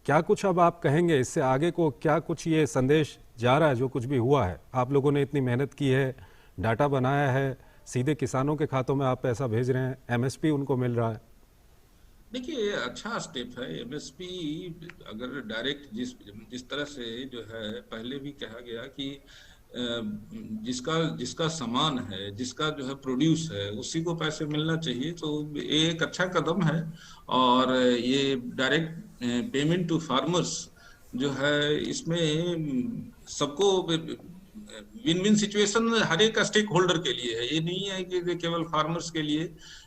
क्या कुछ अब आप कहेंगे इससे आगे को, क्या कुछ ये संदेश जा रहा है जो कुछ भी हुआ है? आप लोगों ने इतनी मेहनत की है, डाटा बनाया है, सीधे किसानों के खातों में आप पैसा भेज रहे हैं, एमएसपी उनको मिल रहा है। देखिए अच्छा स्टेप है एमएसपी। अगर डायरेक्ट जिस तरह से जो है पहले भी कहा गया कि जिसका सामान है, जिसका जो है प्रोड्यूस है, उसी को पैसे मिलना चाहिए, तो ये एक अच्छा कदम है। और ये डायरेक्ट पेमेंट टू फार्मर्स जो है, इसमें सबको विन विन सिचुएशन हर एक स्टेक होल्डर के लिए है। ये नहीं है कि केवल फार्मर्स के लिए।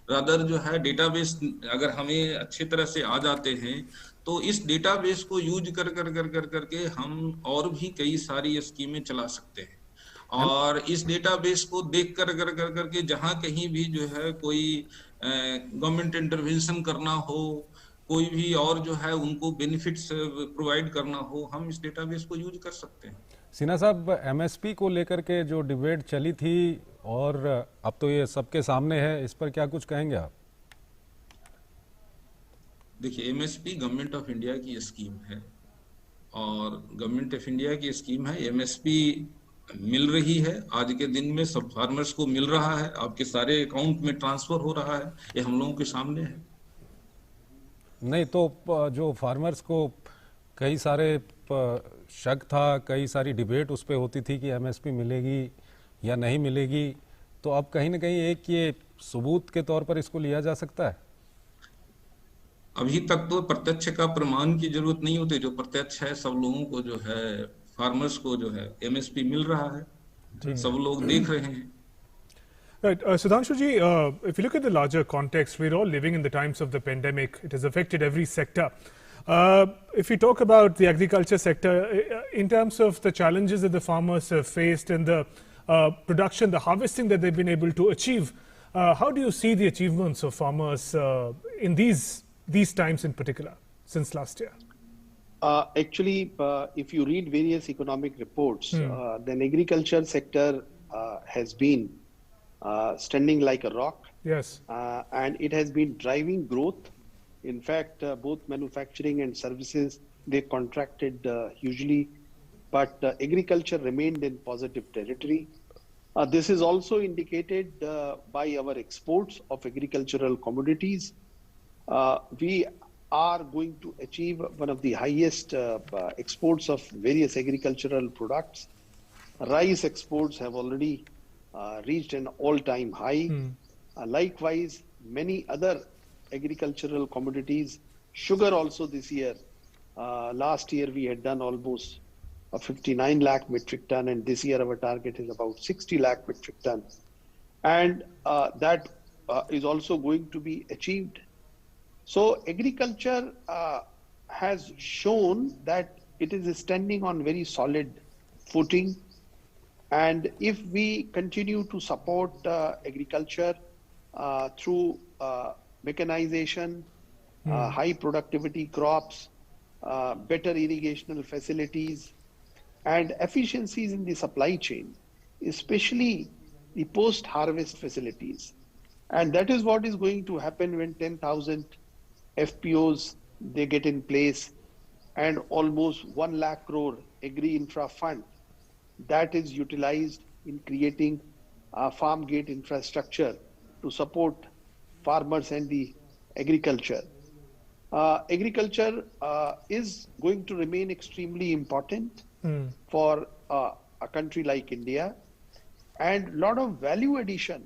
रादर जो है डेटाबेस अगर हमें अच्छी तरह से आ जाते हैं तो इस डेटाबेस को यूज करके हम और भी कई सारी स्कीमें चला सकते हैं। और इस डेटाबेस को देख करके जहां कहीं भी जो है कोई गवर्नमेंट इंटरवेंशन करना हो, कोई भी और जो है उनको बेनिफिट्स प्रोवाइड करना हो, हम इस डेटाबेस को यूज कर सकते हैं। सिन्हा साहब, एमएसपी को लेकर के जो डिबेट चली थी और अब तो ये सबके सामने है, इस पर क्या कुछ कहेंगे आप? देखिए, एमएसपी गवर्नमेंट ऑफ इंडिया की स्कीम है, और गवर्नमेंट ऑफ इंडिया की स्कीम है। एमएसपी मिल रही है, आज के दिन में सब फार्मर्स को मिल रहा है, आपके सारे अकाउंट में ट्रांसफर हो रहा है, ये हम लोगों के सामने है। नहीं तो जो फार्मर्स को कई सारे शक था, कई सारी डिबेट उस पर होती थी कि एमएसपी मिलेगी या नहीं मिलेगी, तो अब कहीं ना कहीं एक ये सबूत के तौर पर इसको लिया जा सकता है। अभी तक तो प्रत्यक्ष का प्रमाण की जरूरत नहीं होती, जो प्रत्यक्ष है सब लोगों को जो है, फार्मर्स को जो है एमएसपी मिल रहा है, सब लोग देख रहे हैं। Right, Sudhanshu ji, if you look at the larger context, we're all living in the times of the pandemic. It has affected every sector. If we talk about the agriculture sector, in terms of the challenges that the farmers have faced and the production, the harvesting that they've been able to achieve, how do you see the achievements of farmers in these times in particular, since last year? Actually, if you read various economic reports, then agriculture sector has been standing like a rock. Yes. And it has been driving growth. In fact, both manufacturing and services, they contracted hugely, but agriculture remained in positive territory. This is also indicated by our exports of agricultural commodities. We are going to achieve one of the highest exports of various agricultural products. Rice exports have already reached an all-time high. Likewise, many other agricultural commodities, sugar also this year. Last year we had done almost 59 lakh metric ton, and this year our target is about 60 lakh metric ton. And that is also going to be achieved. So agriculture has shown that it is standing on very solid footing. And if we continue to support agriculture through mechanization, high productivity crops, better irrigational facilities, and efficiencies in the supply chain, especially the post-harvest facilities. And that is what is going to happen when 10,000 FPOs they get in place and almost 1 lakh crore agri-infra fund that is utilized in creating farm gate infrastructure to support farmers and the agriculture. Agriculture is going to remain extremely important for a country like India, and a lot of value addition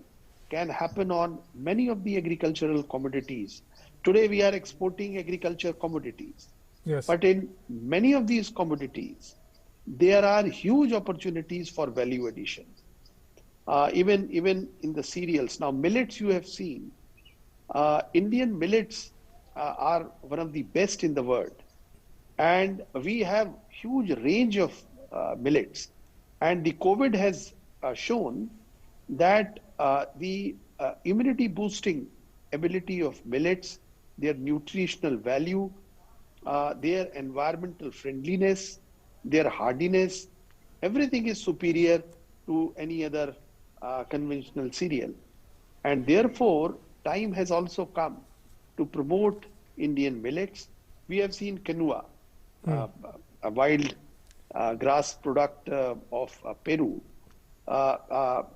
can happen on many of the agricultural commodities. Today we are exporting agriculture commodities, Yes. but in many of these commodities, there are huge opportunities for value addition. Even in the cereals. Now, millets you have seen, Indian millets are one of the best in the world. And we have huge range of millets. And the COVID has shown that the immunity boosting ability of millets, their nutritional value, their environmental friendliness, their hardiness, everything is superior to any other conventional cereal. And therefore, time has also come to promote Indian millets. We have seen quinoa, a wild grass product of Peru.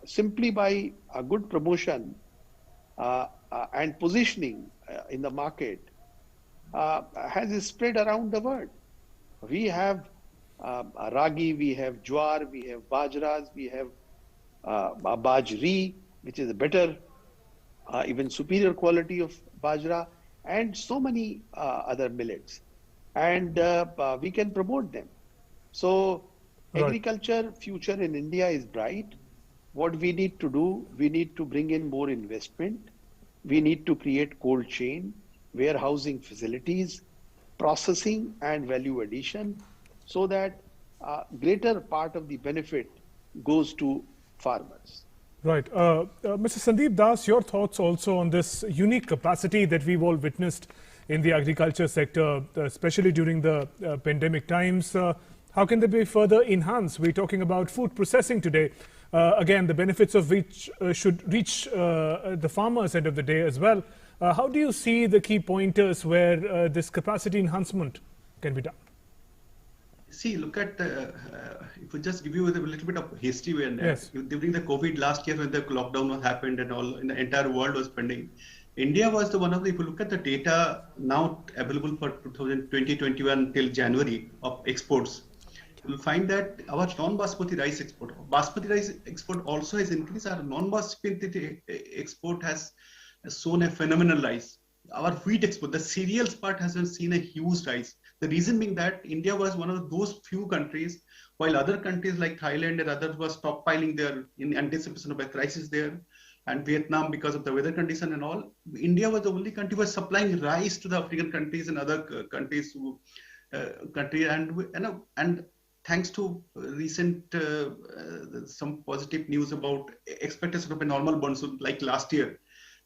Simply by a good promotion and positioning in the market has spread around the world. We have ragi, we have jowar, we have bajras, we have bajri, which is a better, even superior quality of bajra, and so many other millets. And we can promote them. So agriculture future in India is bright. What we need to do, we need to bring in more investment. We need to create cold chain, warehousing facilities, processing and value addition, so that greater part of the benefit goes to farmers. Right. Mr. Sandeep Das, your thoughts also on this unique capacity that we've all witnessed in the agriculture sector, especially during the pandemic times. How can they be further enhanced? We're talking about food processing today. Again, the benefits of which should reach the farmers end of the day as well. How do you see the key pointers where this capacity enhancement can be done? See, look at, if we just give you a little bit of history, when during the COVID last year, when the lockdown happened and all, in the entire world was pending, India was the one of the, if you look at the data now available for 2020-21 till January of exports, you'll find that our non-basmati rice export also has increased. Our non-basmati export has shown a phenomenal rise. Our wheat export, the cereals part, hasn't seen a huge rise. The reason being that India was one of those few countries, while other countries like Thailand and others were stockpiling there in anticipation of a crisis there, and Vietnam because of the weather condition and all, India was the only country was supplying rice to the African countries and other countries, and thanks to recent some positive news about expectation of a normal monsoon like last year,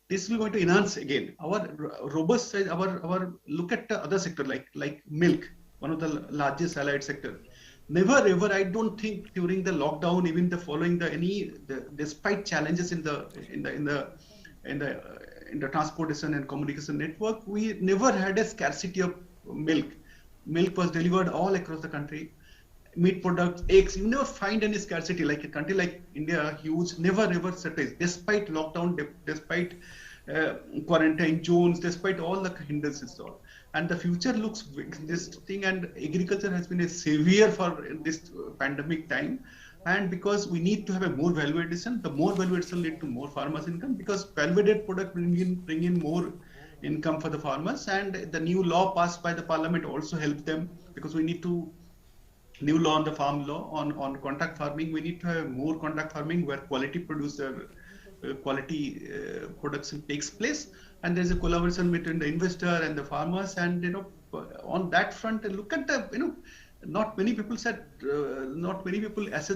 this will going to enhance again our robust side. Our look at the other sector like milk, one of the largest allied sector. Never ever, I don't think during the lockdown, even the following despite challenges in the transportation and communication network, we never had a scarcity of milk. Milk was delivered all across the country. Meat products, eggs, you never find any scarcity. Like a country like India, huge, never ever shortage, despite lockdown, despite quarantine zones, despite all the hindrances. And the future looks this thing, and agriculture has been a savior for this pandemic time. And because we need to have a more value addition, the more value addition lead to more farmers' income, because value-added product bring in more income for the farmers. And the new law passed by the parliament also helped them, because we need to new law on the farm law on contract farming. We need to have more contract farming where quality producer, quality production takes place, and there's a collaboration between the investor and the farmers. And on that front, look at the not many people assess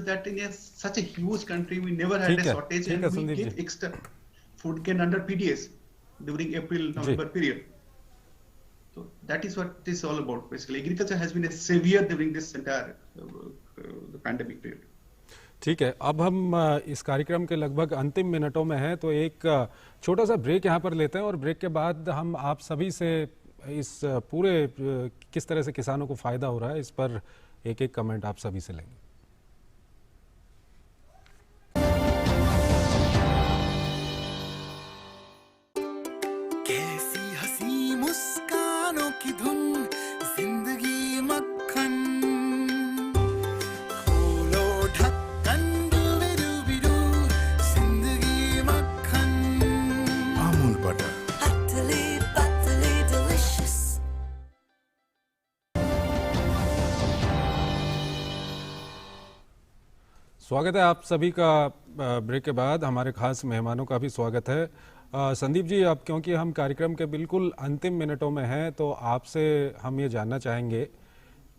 that in such a huge country we never had a shortage, and we get extra food can under PDS during April-November period. So that is what it is all about. Basically, agriculture has been a savior during this entire the pandemic period. ठीक है, अब हम इस कार्यक्रम के लगभग अंतिम मिनटों में हैं, तो एक छोटा सा ब्रेक यहाँ पर लेते हैं और ब्रेक के बाद हम आप सभी से इस पूरे किस तरह से किसानों को फायदा हो रहा है इस पर एक एक कमेंट आप सभी से लेंगे। कैसी हंसी मुस्कानों की धुन, जिंदगी मक्खन। खोलो ढक्कन डूबी-डूबी-डू, जिंदगी मक्खन। अमूल बटर, पतली पतली डिलिशियस। स्वागत है आप सभी का। ब्रेक के बाद हमारे खास मेहमानों का भी स्वागत है। संदीप जी, अब क्योंकि हम कार्यक्रम के बिल्कुल अंतिम मिनटों में हैं, तो आपसे हम ये जानना चाहेंगे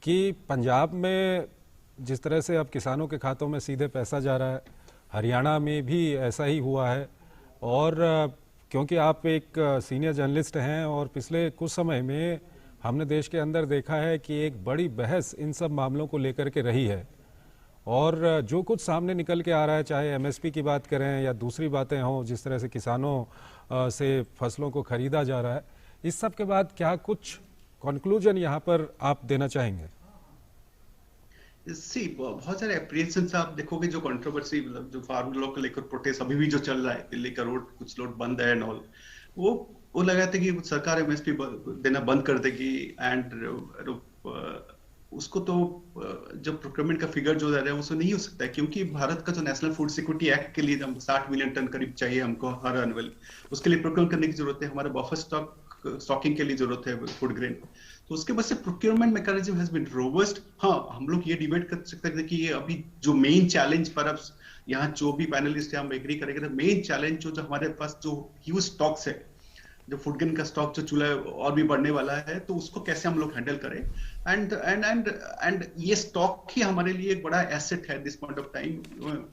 कि पंजाब में जिस तरह से अब किसानों के खातों में सीधे पैसा जा रहा है, हरियाणा में भी ऐसा ही हुआ है, और क्योंकि आप एक सीनियर जर्नलिस्ट हैं और पिछले कुछ समय में हमने देश के अंदर देखा है कि एक बड़ी बहस इन सब मामलों को लेकर के रही है, और जो कुछ सामने निकल के आ रहा है, चाहे एमएसपी की बात करें या दूसरी बातें हों, जिस तरह से किसानों से फसलों को खरीदा जा रहा है, इस सब के बाद क्या कुछ कंक्लूजन यहाँ पर आप देना चाहेंगे? बहुत सारे एप्रिहेंशंस आप देखोगे, जो कंट्रोवर्सी, मतलब जो फार्मर लोग को लेकर प्रोटेस्ट अभी भी जो चल रहा है, दिल्ली का रोड कुछ रोड बंद है एंड ऑल, वो लगा था कि सरकार एमएसपी देना बंद कर देगी, एंड उसको तो जब प्रोक्योरमेंट का फिगर जो है वो नहीं हो सकता है, क्योंकि भारत का जो नेशनल फूड सिक्योरिटी एक्ट के लिए हम 60 मिलियन टन करीब चाहिए हमको हर एनुअल, उसके लिए प्रोक्योर करने की जरूरत है, हमारे बफर स्टॉकिंग के लिए जरूरत है फूड ग्रेन, तो उसके बाद से procurement mechanism has been robust. हाँ, हम लोग ये डिबेट कर सकते थे कि ये अभी जो मेन चैलेंज पर अब यहाँ जो भी पैनलिस्ट है हम एग्री करेंगे, मेन चैलेंज जो हमारे पास जो ह्यूज स्टॉक्स है, जो फूड ग्रेन का स्टॉक जो चूल्हा और भी बढ़ने वाला है, तो उसको कैसे हम लोग हैंडल करें, एंड ये स्टॉक ही हमारे लिए एक बड़ा एसेट है this point of time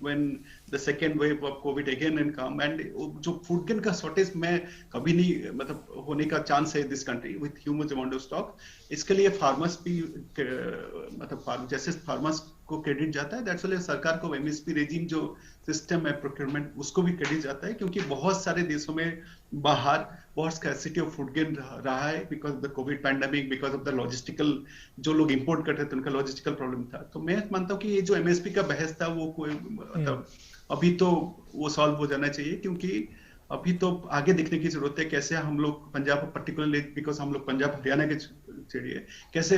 when the second wave of Covid again and come, and जो फूड ग्रेन का शॉर्टेज में कभी नहीं मतलब होने का चांस है this country with huge amount of stock. इसके लिए फार्मर्स भी मतलब जैसे फार्मर्स को क्रेडिट जाता है, दैट्स वाले सरकार को एमएसपी रेजिम जो सिस्टम है प्रोक्योरमेंट, उसको भी क्रेडिट जाता है, क्योंकि बहुत सारे देशों में बाहर बहुत स्कैर्सिटी ऑफ फूड ग्रेन रहा है because of the Covid pandemic, because of the logistical, जो लोग इंपोर्ट करते थे उनका लॉजिस्टिकल प्रॉब्लम था। तो मैं मानता हूँ कि ये जो एमएसपी का बहस था वो कोई मतलब अभी तो वो सॉल्व हो जाना चाहिए, क्योंकि अभी तो आगे देखने की जरूरत है कैसे हम लोग पंजाब पर्टिकुलरली, बिकॉज हम लोग पंजाब हरियाणा के चाहिए, कैसे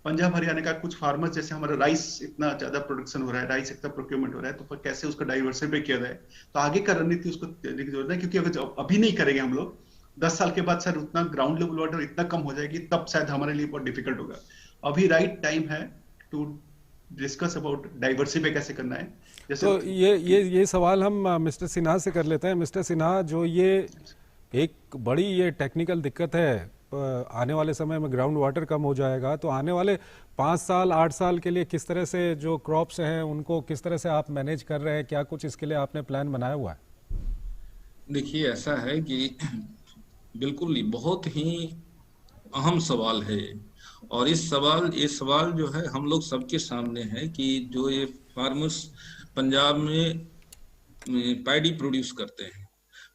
पंजाब हरियाणा का कुछ फार्मर्स, जैसे हमारा राइस इतना ज्यादा प्रोडक्शन हो रहा है, राइस इतना प्रोक्योरमेंट हो रहा है, तो कैसे उसको डाइवर्सिफाई किया जाए, तो आगे का रणनीति उसको देखने की जरूरत है, क्योंकि अगर अभी नहीं करेंगे हम लोग 10 साल के बाद सर उतना ग्राउंड लेवल वाटर इतना कम हो जाएगी, तब शायद हमारे लिए बहुत डिफिकल्ट होगा। अभी राइट टाइम है टू डिस्कस अबाउट डाइवर्सिफाई कैसे करना है। जैसे तो ये सवाल हम मिस्टर सिन्हा से कर लेते हैं। मिस्टर सिन्हा, जो ये एक बड़ी ये टेक्निकल दिक्कत है, आने वाले समय में ग्राउंड वाटर कम हो जाएगा, तो आने वाले 5 साल 8 साल के लिए किस तरह से जो क्रॉप्स हैं उनको किस तरह से आप मैनेज कर रहे हैं, क्या कुछ इसके लिए आपने प्लान बनाया हुआ है? देखिए, ऐसा है कि बिल्कुल बहुत ही अहम सवाल है, और ये सवाल जो है हम लोग सबके सामने है कि जो ये फार्मर्स पंजाब में पैडी प्रोड्यूस करते हैं,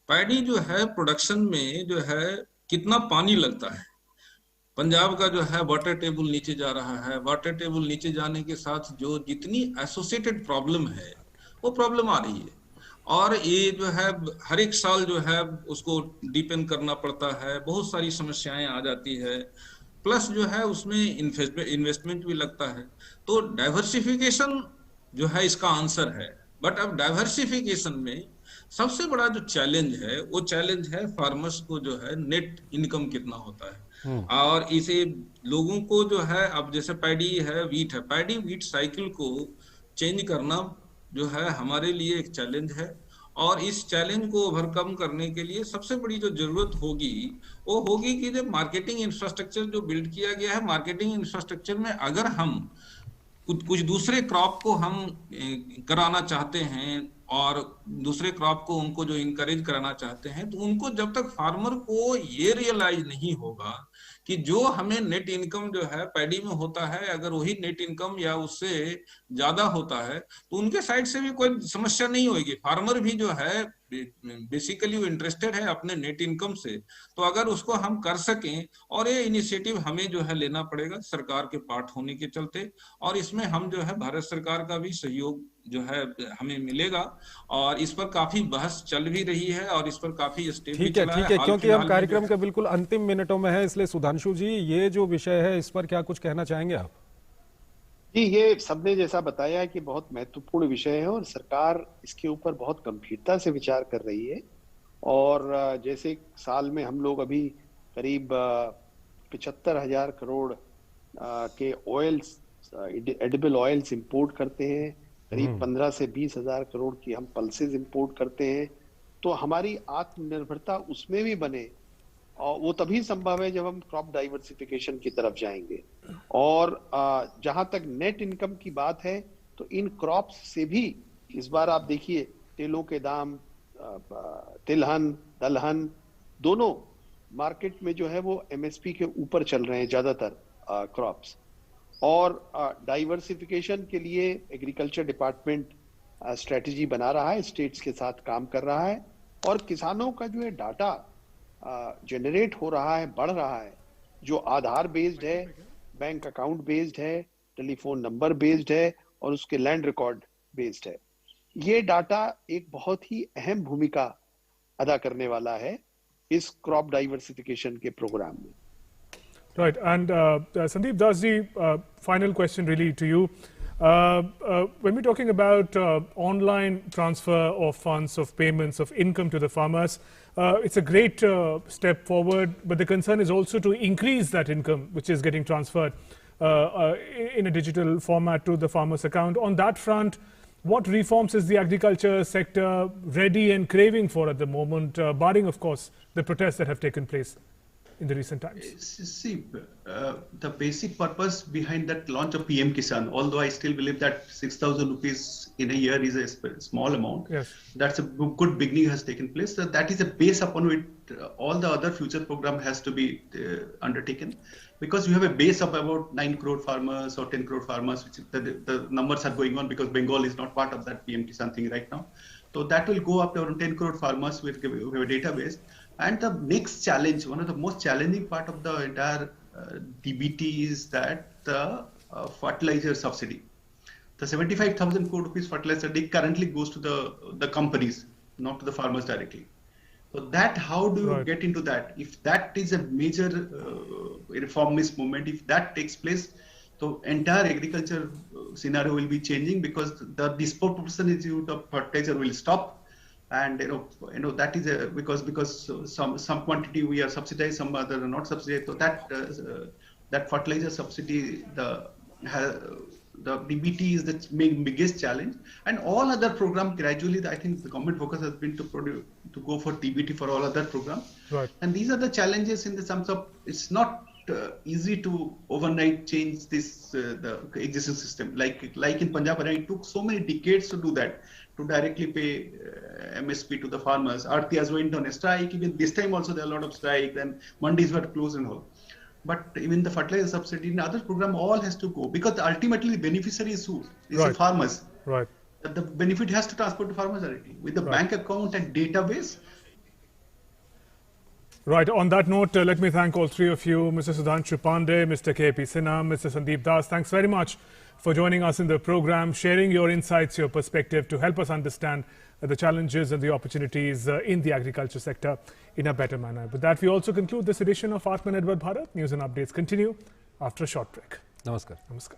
पैडी जो है प्रोडक्शन में जो है कितना पानी लगता है। पंजाब का जो है वाटर टेबल नीचे जा रहा है, वाटर टेबल नीचे जाने के साथ जो जितनी एसोसिएटेड प्रॉब्लम है वो प्रॉब्लम आ रही है, और ये जो है हर एक साल जो है उसको डीपेन करना पड़ता है, बहुत सारी समस्याएं आ जाती है, प्लस जो है उसमें इन्वेस्टमेंट भी लगता है। तो डाइवर्सिफिकेशन जो है इसका आंसर है, बट अब डाइवर्सिफिकेशन में सबसे बड़ा जो चैलेंज है वो चैलेंज है फार्मर्स को जो है नेट इनकम कितना होता है, और इसे लोगों को जो है अब जैसे पैडी है, वीट है, पैडी वीट साइकिल को चेंज करना जो है हमारे लिए एक चैलेंज है, और इस चैलेंज को ओवरकम करने के लिए सबसे बड़ी जो जरूरत होगी वो होगी कि जो मार्केटिंग इंफ्रास्ट्रक्चर जो बिल्ड किया गया है, मार्केटिंग इंफ्रास्ट्रक्चर में अगर हम कुछ दूसरे क्रॉप को हम कराना चाहते हैं और दूसरे क्रॉप को उनको जो इनकरेज कराना चाहते हैं, तो उनको जब तक फार्मर को ये रियलाइज नहीं होगा कि जो हमें नेट इनकम जो है पैडी में होता है, अगर वही नेट इनकम या उससे ज्यादा होता है तो उनके साइड से भी कोई समस्या नहीं होगी। फार्मर भी जो है बेसिकली वो इंटरेस्टेड है अपने नेट इनकम से, तो अगर उसको हम कर सकें, और ये इनिशिएटिव हमें जो है लेना पड़ेगा सरकार के पार्ट होने के चलते, और इसमें हम जो है भारत सरकार का भी सहयोग जो है हमें मिलेगा, और इस पर काफी बहस चल भी रही है और इस पर काफी स्टेप भी चला है। ठीक है, क्योंकि हम कार्यक्रम के बिल्कुल अंतिम मिनटों में है, इसलिए सुधांशु जी ये जो विषय है इस पर क्या कुछ कहना चाहेंगे आप? जी, ये सबने जैसा बताया है कि बहुत महत्वपूर्ण विषय है और सरकार इसके ऊपर बहुत गंभीरता से विचार कर रही है। और जैसे साल में हम लोग अभी करीब 75,000 करोड़ के ऑयल्स, एडिबल ऑयल्स इंपोर्ट करते हैं, करीब 15 से 20,000 करोड़ की हम पल्सेस इंपोर्ट करते हैं। तो हमारी आत्मनिर्भरता उसमें भी बने, और वो तभी संभव है जब हम क्रॉप डाइवर्सिफिकेशन की तरफ जाएंगे। और जहां तक नेट इनकम की बात है तो इन क्रॉप्स से भी इस बार आप देखिए तेलों के दाम, तिलहन, दलहन दोनों मार्केट में जो है वो एमएसपी के ऊपर चल रहे हैं ज्यादातर क्रॉप्स। और डाइवर्सिफिकेशन के लिए एग्रीकल्चर डिपार्टमेंट स्ट्रेटजी बना रहा है, स्टेट्स के साथ काम कर रहा है, और किसानों का जो है डाटा जनरेट हो रहा है, बढ़ रहा है, जो आधार बेस्ड है, बैंक अकाउंट बेस्ड है, टेलीफोन नंबर बेस्ड है, और उसके लैंड रिकॉर्ड बेस्ड है। ये डाटा एक बहुत ही अहम भूमिका अदा करने वाला है इस क्रॉप डाइवर्सिफिकेशन के प्रोग्राम में। Right, and Sandeep Das ji, final question really to you. When we're talking about online transfer of funds, of payments, of income to the farmers, it's a great step forward, but the concern is also to increase that income which is getting transferred in a digital format to the farmer's account. On that front, what reforms is the agriculture sector ready and craving for at the moment, barring of course the protests that have taken place in the recent times? See, the basic purpose behind that launch of PM Kisan, although I still believe that 6,000 rupees in a year is a small amount, yes, that's a good beginning has taken place. So that is a base upon which all the other future program has to be undertaken, because you have a base of about 9 crore farmers or 10 crore farmers, which the numbers are going on because Bengal is not part of that PM Kisan thing right now. So that will go up to around 10 crore farmers with a database. And the next challenge, one of the most challenging part of the entire DBT is that the fertilizer subsidy. The 75,000 crore rupees fertilizer currently goes to the companies, not to the farmers directly. So that, how do you get into that? If that is a major reformist movement, if that takes place, so entire agriculture scenario will be changing, because the disproportionate use of fertilizer will stop. And you know that is because some quantity we are subsidized, some other are not subsidized. So that fertilizer subsidy, the DBT is the biggest challenge, and all other programs gradually. I think the government focus has been to go for DBT for all other programs. Right. And these are the challenges in the sense of it's not easy to overnight change this the existing system. Like in Punjab, it took so many decades to do that, to directly pay MSP to the farmers. Artiyas went on a strike. Even this time also there are a lot of strikes, and mandis were closed and all. But even the fertilizer subsidy and other program all has to go, because ultimately the beneficiary is who? Is the farmers. Right. The benefit has to transfer to farmers directly with the bank account and database. Right. On that note, let me thank all three of you, Mr. Sudhanshu Pandey, Mr. K.P. Sinha, Mr. Sandeep Das. Thanks very much for joining us in the program, sharing your insights, your perspective to help us understand the challenges and the opportunities in the agriculture sector in a better manner. With that, we also conclude this edition of Atmanirbhar Bharat. News and updates continue after a short break. Namaskar. Namaskar.